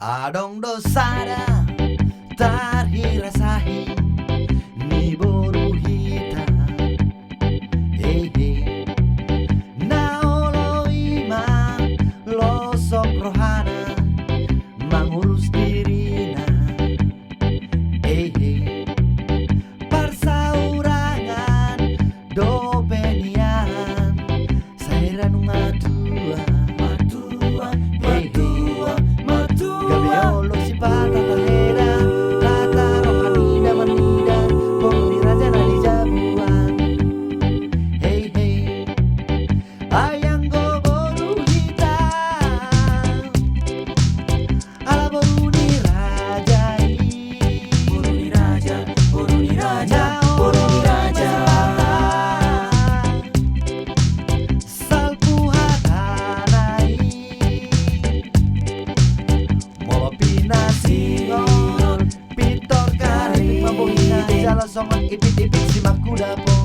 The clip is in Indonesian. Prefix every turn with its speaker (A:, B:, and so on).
A: Adong dosada tarhirasahi ni boru hita naolo ima losok rohana mangurus dirina parsaurangan do penian saira nu matua gabeolo si pata tahera tata rohanina manida poni raja na di jabuan ayang go boru hita ala boru ni raja boru ni raja boru ni raja boru ni raja salpu hatanai molo pinasingon pitor karing mabuhina jala songon ipit-ipit si makuda po